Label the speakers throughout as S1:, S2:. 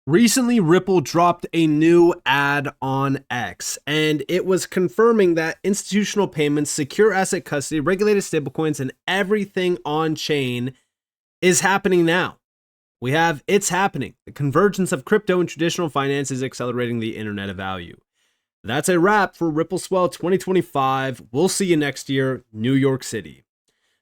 S1: Recently, Ripple dropped a new ad on X, and it was confirming that institutional payments, secure asset custody, regulated stablecoins, and everything on chain is happening now. It's happening. The convergence of crypto and traditional finance is accelerating the internet of value. That's a wrap for Ripple Swell 2025. We'll see you next year, New York City.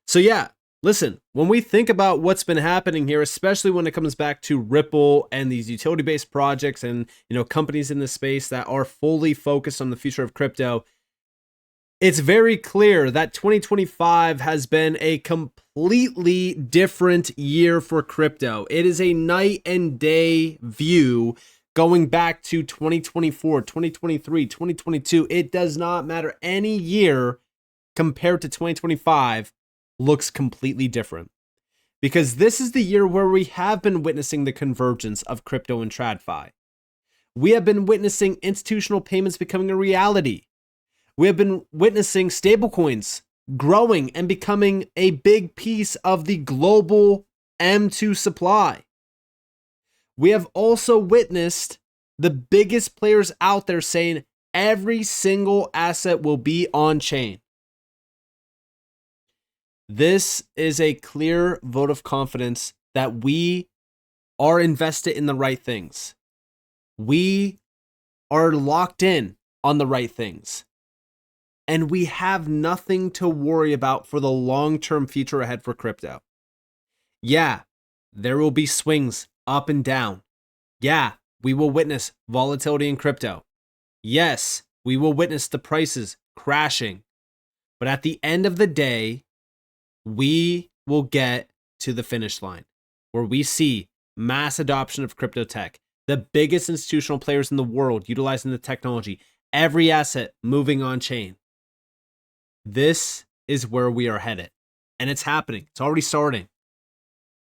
S1: So yeah, listen, when we think about what's been happening here, especially when it comes back to Ripple and these utility-based projects and, companies in this space that are fully focused on the future of crypto, it's very clear that 2025 has been a completely different year for crypto. It is a night and day view going back to 2024, 2023, 2022. It does not matter. Any year compared to 2025 looks completely different, because this is the year where we have been witnessing the convergence of crypto and TradFi. We have been witnessing institutional payments becoming a reality. We have been witnessing stablecoins growing and becoming a big piece of the global M2 supply. We have also witnessed the biggest players out there saying every single asset will be on chain. This is a clear vote of confidence that we are invested in the right things. We are locked in on the right things. And we have nothing to worry about for the long-term future ahead for crypto. Yeah, there will be swings up and down. Yeah, we will witness volatility in crypto. Yes, we will witness the prices crashing. But at the end of the day, we will get to the finish line where we see mass adoption of crypto tech, the biggest institutional players in the world utilizing the technology, every asset moving on chain. This is where we are headed, and it's happening. It's already starting.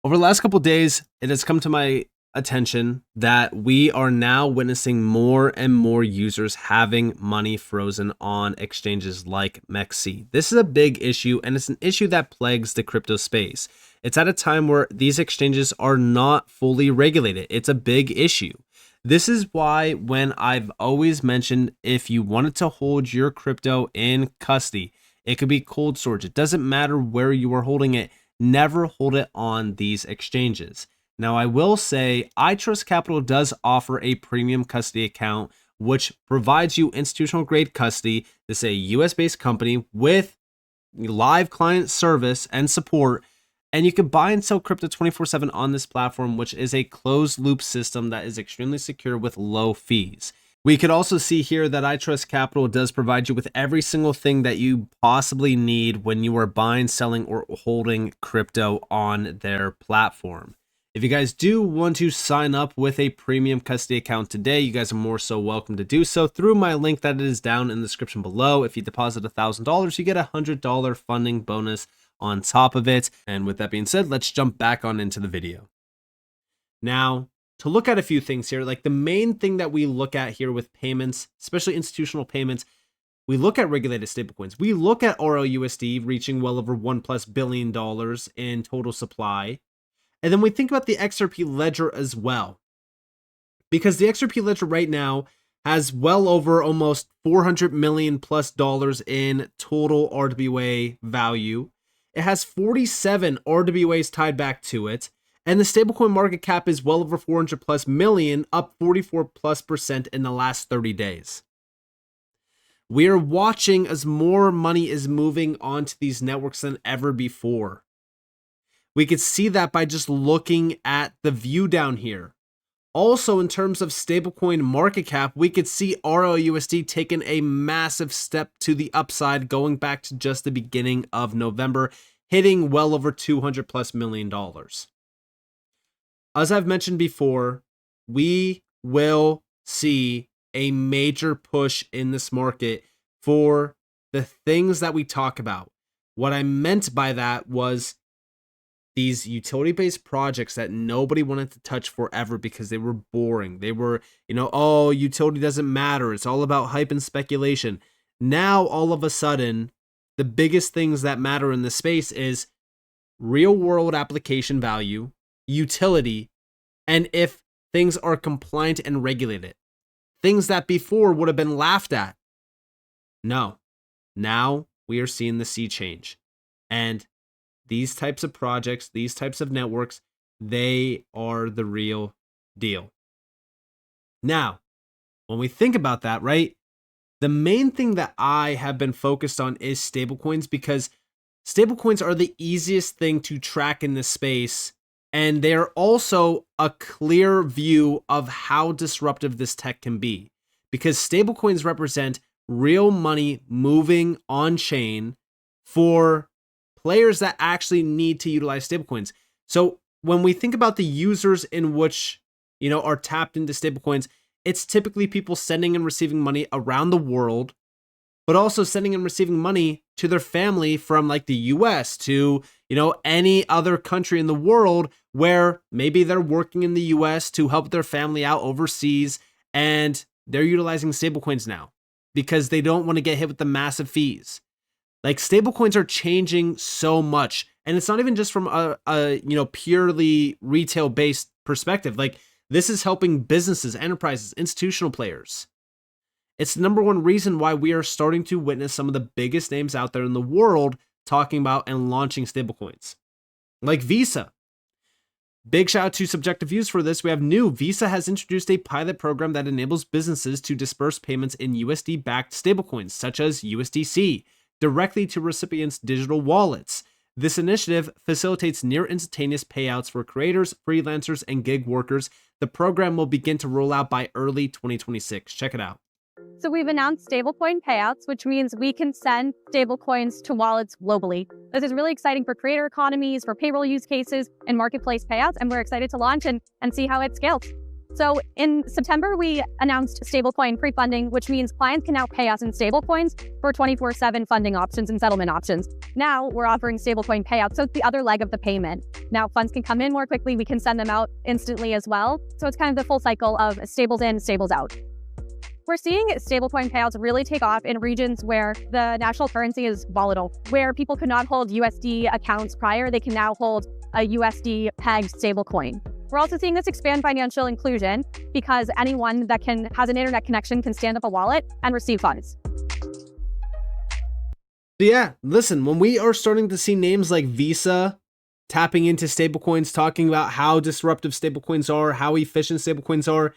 S1: Over the last couple of days, it has come to my attention that we are now witnessing more and more users having money frozen on exchanges like MEXC. This is a big issue, and it's an issue that plagues the crypto space. It's at a time where these exchanges are not fully regulated. It's a big issue. This is why when I've always mentioned, if you wanted to hold your crypto in custody, it could be cold storage. It doesn't matter where you are holding it. Never hold it on these exchanges. Now, I will say ITrustCapital does offer a premium custody account, which provides you institutional grade custody. This is a US-based company with live client service and support. And you can buy and sell crypto 24/7 on this platform, which is a closed loop system that is extremely secure with low fees. We could also see here that ITrustCapital does provide you with every single thing that you possibly need when you are buying, selling, or holding crypto on their platform. If you guys do want to sign up with a premium custody account today, you guys are more so welcome to do so through my link that is down in the description below. If you deposit $1,000, you get a $100 funding bonus on top of it. And with that being said, let's jump back on into the video. Now, to look at a few things here, like the main thing that we look at here with payments, especially institutional payments, we look at regulated stablecoins. We look at RLUSD reaching well over $1+ billion in total supply. And then we think about the XRP ledger as well, because the XRP ledger right now has well over almost $400 million+ in total RWA value. It has 47 RWAs tied back to it. And the stablecoin market cap is well over 400+ million, up 44+% in the last 30 days. We are watching as more money is moving onto these networks than ever before. We could see that by just looking at the view down here. Also, in terms of stablecoin market cap, we could see RLUSD taking a massive step to the upside, going back to just the beginning of November, hitting well over $200+ million. As I've mentioned before, we will see a major push in this market for the things that we talk about. What I meant by that was these utility-based projects that nobody wanted to touch forever because they were boring. They were, oh, utility doesn't matter. It's all about hype and speculation. Now, all of a sudden, the biggest things that matter in this space is real-world application value, utility, and if things are compliant and regulated. Things that before would have been laughed at. No, now we are seeing the sea change. And these types of projects, these types of networks, they are the real deal. Now, when we think about that, right, the main thing that I have been focused on is stablecoins, because stablecoins are the easiest thing to track in this space. And they're also a clear view of how disruptive this tech can be, because stablecoins represent real money moving on chain for players that actually need to utilize stablecoins. So when we think about the users in which, are tapped into stablecoins, it's typically people sending and receiving money around the world, but also sending and receiving money to their family from like the US to, any other country in the world where maybe they're working in the US to help their family out overseas, and they're utilizing stablecoins now because they don't want to get hit with the massive fees. Like, stablecoins are changing so much, and it's not even just from a purely retail based perspective. Like, this is helping businesses, enterprises, institutional players. It's the number one reason why we are starting to witness some of the biggest names out there in the world talking about and launching stablecoins, like Visa. Big shout out to Subjective Views for this. We have new. Visa has introduced a pilot program that enables businesses to disperse payments in USD-backed stablecoins, such as USDC, directly to recipients' digital wallets. This initiative facilitates near instantaneous payouts for creators, freelancers, and gig workers. The program will begin to roll out by early 2026. Check it out.
S2: So we've announced stablecoin payouts, which means we can send stablecoins to wallets globally. This is really exciting for creator economies, for payroll use cases, and marketplace payouts, and we're excited to launch and see how it scales. So in September, we announced stablecoin pre-funding, which means clients can now pay us in stablecoins for 24/7 funding options and settlement options. Now we're offering stablecoin payouts, so it's the other leg of the payment. Now funds can come in more quickly, we can send them out instantly as well. So it's kind of the full cycle of stables in, stables out. We're seeing stablecoin payouts really take off in regions where the national currency is volatile, where people could not hold USD accounts prior. They can now hold a USD pegged stablecoin. We're also seeing this expand financial inclusion because anyone that has an internet connection can stand up a wallet and receive funds.
S1: Yeah, listen, when we are starting to see names like Visa tapping into stablecoins, talking about how disruptive stablecoins are, how efficient stablecoins are,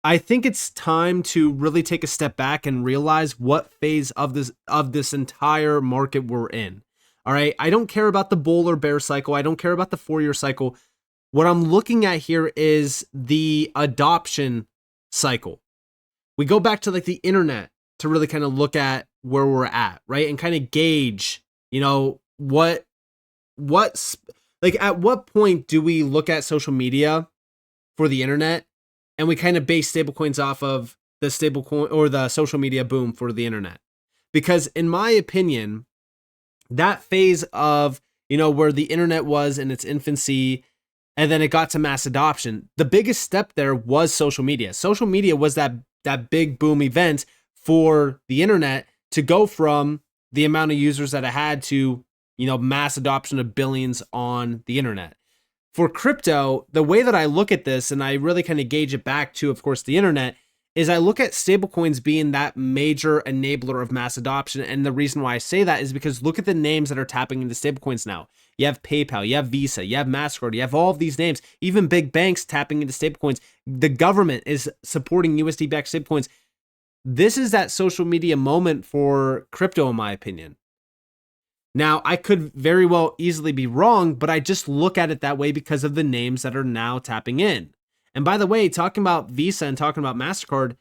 S1: I think it's time to really take a step back and realize what phase of this entire market we're in. All right, I don't care about the bull or bear cycle. I don't care about the 4-year cycle. What I'm looking at here is the adoption cycle. We go back to like the internet to really kind of look at where we're at, right? And kind of gauge, what's like, at what point do we look at social media for the internet and we kind of base stablecoins off of the stablecoin or the social media boom for the internet? Because in my opinion, that phase of, where the internet was in its infancy and then it got to mass adoption, the biggest step there was social media. Social media was that big boom event for the internet to go from the amount of users that it had to, mass adoption of billions on the internet. For crypto, the way that I look at this, and I really kind of gauge it back to, of course, the internet, is I look at stablecoins being that major enabler of mass adoption. And the reason why I say that is because look at the names that are tapping into stablecoins now. You have PayPal, you have Visa, you have MasterCard, you have all of these names, even big banks tapping into stablecoins. The government is supporting USD-backed stablecoins. This is that social media moment for crypto, in my opinion. Now, I could very well easily be wrong, but I just look at it that way because of the names that are now tapping in. And by the way, talking about Visa and talking about MasterCard,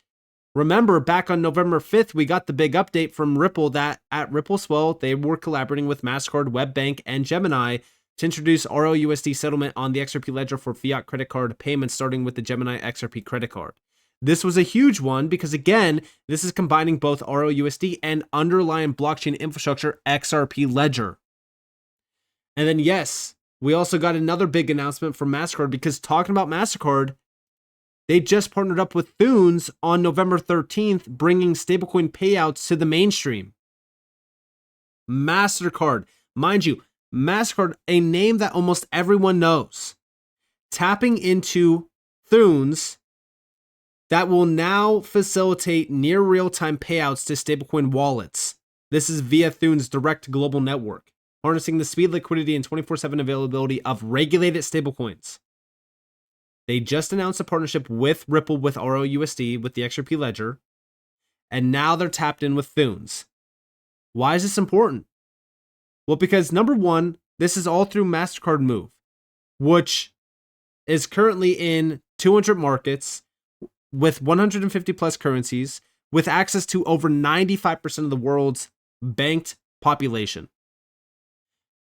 S1: remember back on November 5th, we got the big update from Ripple that at Ripple Swell, they were collaborating with MasterCard, WebBank, and Gemini to introduce ROUSD settlement on the XRP ledger for fiat credit card payments, starting with the Gemini XRP credit card. This was a huge one because, again, this is combining both ROUSD and underlying blockchain infrastructure XRP ledger. And then, yes, we also got another big announcement from MasterCard, because talking about MasterCard, they just partnered up with Thunes on November 13th, bringing stablecoin payouts to the mainstream. MasterCard, mind you, MasterCard, a name that almost everyone knows, tapping into Thunes that will now facilitate near real-time payouts to stablecoin wallets. This is via Thune's direct global network, harnessing the speed, liquidity, and 24/7 availability of regulated stablecoins. They just announced a partnership with Ripple with ROUSD with the XRP ledger, and now they're tapped in with Thunes. Why is this important? Well, because number one, this is all through MasterCard Move, which is currently in 200 markets with 150 plus currencies, with access to over 95% of the world's banked population.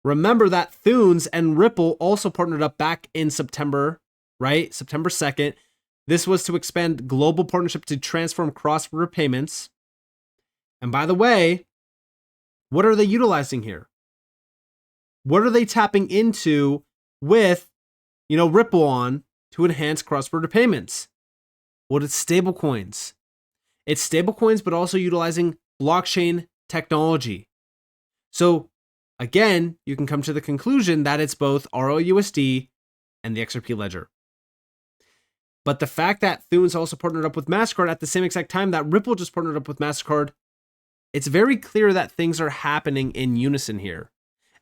S1: Remember that Thunes and Ripple also partnered up back in September, right? September 2nd. This was to expand global partnership to transform cross-border payments. And by the way, what are they utilizing here? What are they tapping into with, Ripple on to enhance cross-border payments? Well, it's stablecoins. It's stablecoins, but also utilizing blockchain technology. So again, you can come to the conclusion that it's both ROUSD and the XRP ledger. But the fact that Thunes also partnered up with MasterCard at the same exact time that Ripple just partnered up with MasterCard, it's very clear that things are happening in unison here.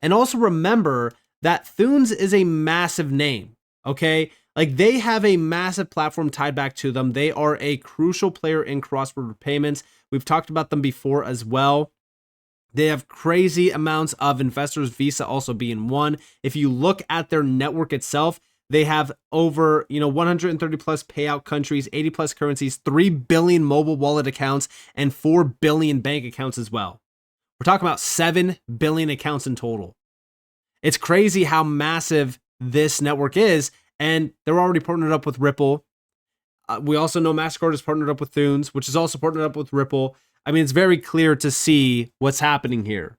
S1: And also remember that Thunes is a massive name, okay? Like, they have a massive platform tied back to them. They are a crucial player in cross-border payments. We've talked about them before as well. They have crazy amounts of investors, Visa also being one. If you look at their network itself, they have over, 130 plus payout countries, 80 plus currencies, 3 billion mobile wallet accounts, and 4 billion bank accounts as well. We're talking about 7 billion accounts in total. It's crazy how massive this network is, and they're already partnered up with Ripple. We also know MasterCard is partnered up with Thunes, which is also partnered up with Ripple. I mean, it's very clear to see what's happening here.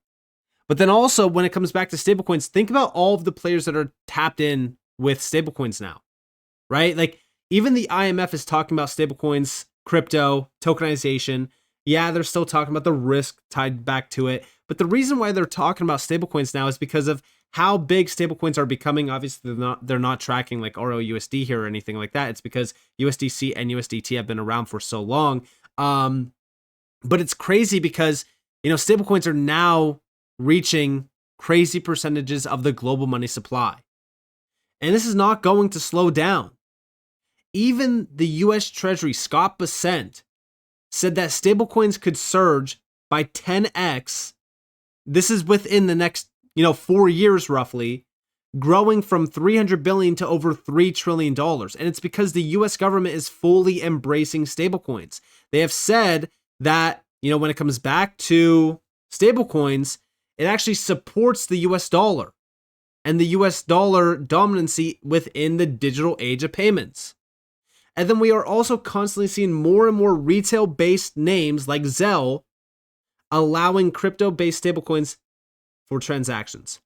S1: But then also, when it comes back to stablecoins, think about all of the players that are tapped in with stablecoins now, right? Like, even the IMF is talking about stablecoins, crypto, tokenization. Yeah, they're still talking about the risk tied back to it. But the reason why they're talking about stablecoins now is because of how big stablecoins are becoming. Obviously, they're not tracking like ROUSD here or anything like that. It's because USDC and USDT have been around for so long. But it's crazy because, stablecoins are now reaching crazy percentages of the global money supply. And this is not going to slow down. Even the US Treasury, Scott Bessent, said that stablecoins could surge by 10x. This is within the next, 4 years roughly, growing from $300 billion to over $3 trillion. And it's because the US government is fully embracing stablecoins. They have said that, when it comes back to stablecoins, it actually supports the US dollar and the US dollar dominancy within the digital age of payments. And then we are also constantly seeing more and more retail-based names like Zelle allowing crypto-based stablecoins for transactions.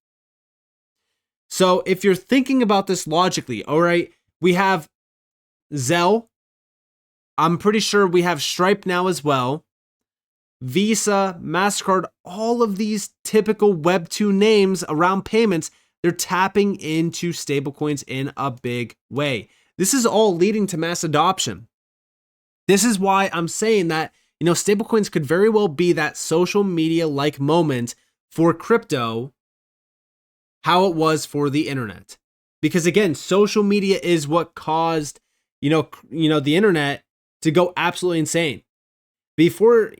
S1: So if you're thinking about this logically, all right, we have Zelle. I'm pretty sure we have Stripe now as well. Visa, MasterCard, all of these typical Web2 names around payments, they're tapping into stablecoins in a big way. This is all leading to mass adoption. This is why I'm saying that, stablecoins could very well be that social media-like moment for crypto, how it was for the internet. Because again, social media is what caused, the internet to go absolutely insane. Before,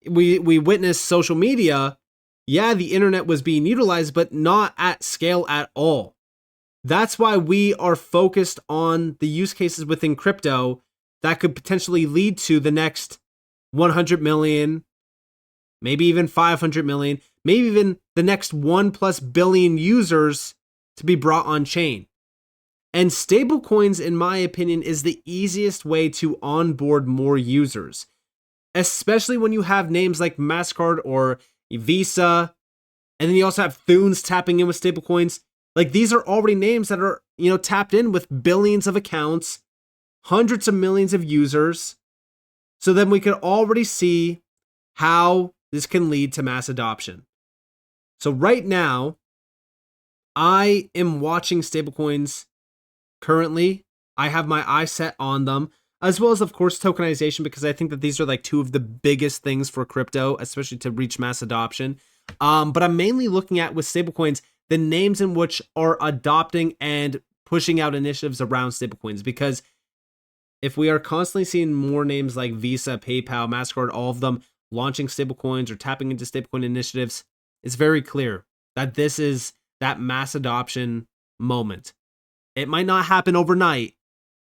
S1: we witnessed social media, yeah, the internet was being utilized, but not at scale at all. That's why we are focused on the use cases within crypto that could potentially lead to the next 100 million, maybe even 500 million, maybe even the next 1+ billion users to be brought on chain. And stablecoins, in my opinion, is the easiest way to onboard more users, especially when you have names like MasterCard or Visa, and then you also have Thunes tapping in with stablecoins. Like, these are already names that are, tapped in with billions of accounts, hundreds of millions of users. So then we could already see how this can lead to mass adoption. So right now, I am watching stablecoins currently I have my eye set on them, as well as, of course, tokenization, because I think that these are like two of the biggest things for crypto, especially to reach mass adoption. But I'm mainly looking at, with stablecoins, the names in which are adopting and pushing out initiatives around stablecoins, because if we are constantly seeing more names like Visa, PayPal, MasterCard, all of them launching stablecoins or tapping into stablecoin initiatives, it's very clear that this is that mass adoption moment. It might not happen overnight,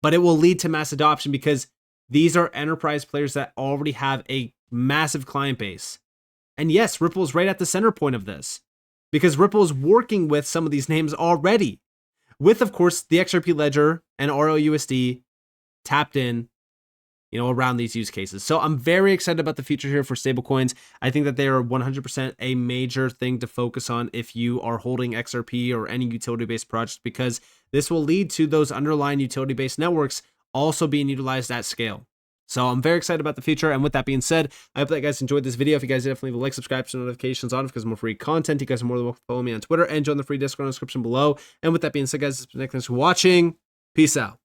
S1: but it will lead to mass adoption because these are enterprise players that already have a massive client base. And yes, Ripple is right at the center point of this, because Ripple is working with some of these names already, with, of course, the XRP ledger and RLUSD tapped in, around these use cases. So I'm very excited about the future here for stablecoins. I think that they are 100% a major thing to focus on if you are holding XRP or any utility-based projects, because this will lead to those underlying utility-based networks also being utilized at scale. So I'm very excited about the future. And with that being said, I hope that you guys enjoyed this video. If you guys did, definitely leave a like, subscribe, turn notifications on because more free content. You guys are more than welcome to follow me on Twitter and join the free Discord in the description below. And with that being said, guys, thanks for watching. Peace out.